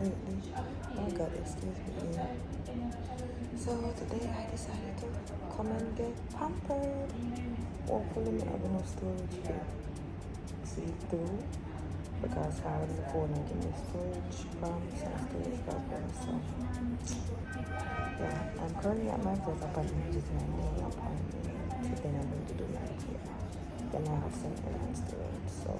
lately. Oh God, excuse me. Yeah. So today I decided to come and get pampered. Hopefully I have enough storage to see through because I have the phone and give me storage promise and storage problem. So yeah, I'm currently at my first appointment, which is my main appointment. So then I'm going to do my hair. Then I have some errands to run. So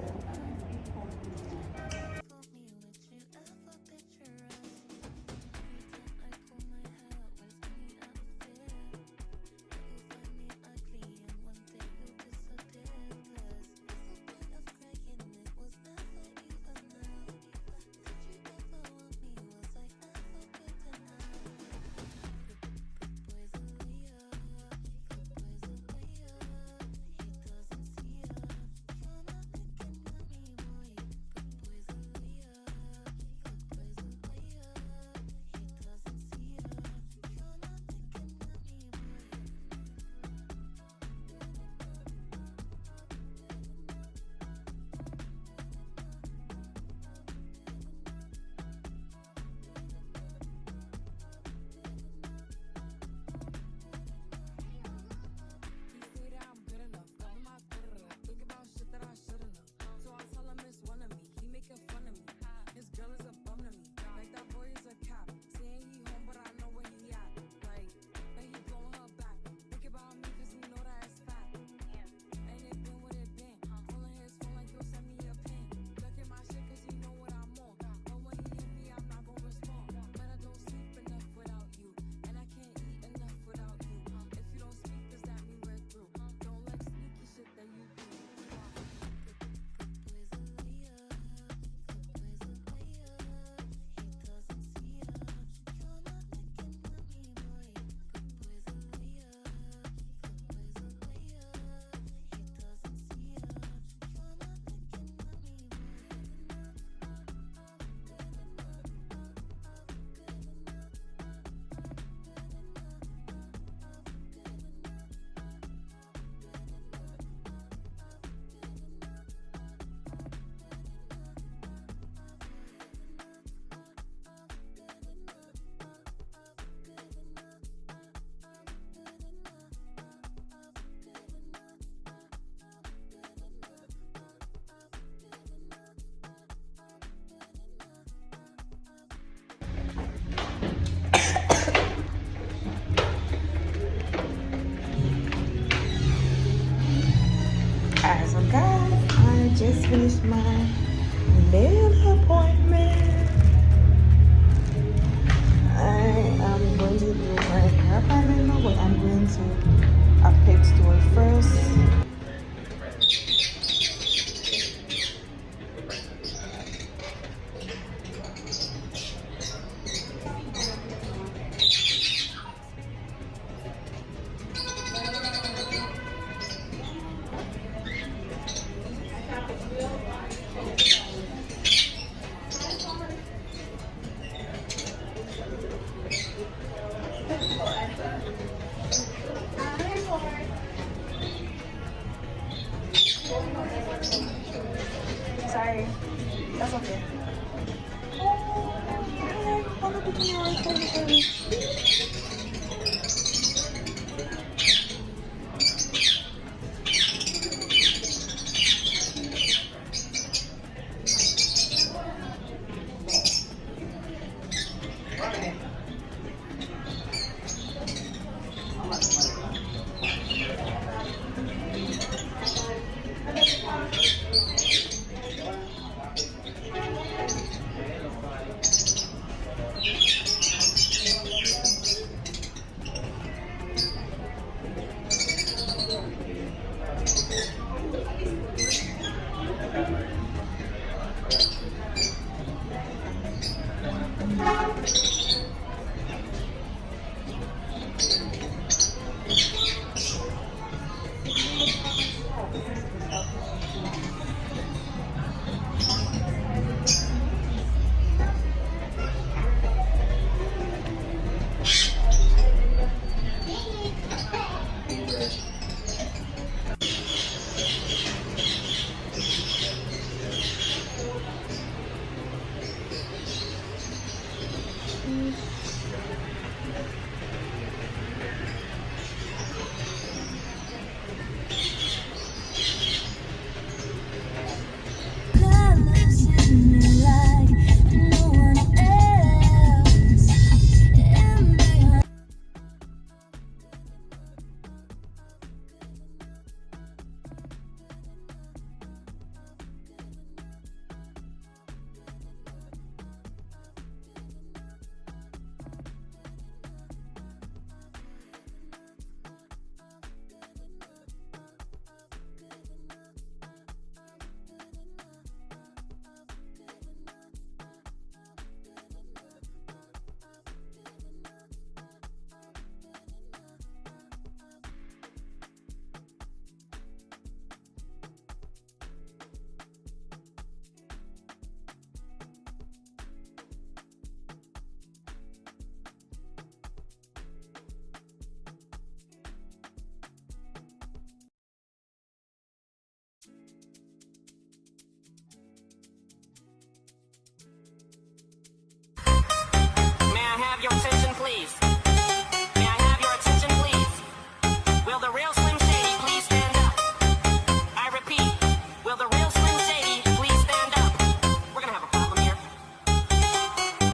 as of guys, I just finished my nail appointment. I am going to do my hair appointment now, but I'm going to a pet store first. Sorry, that's okay.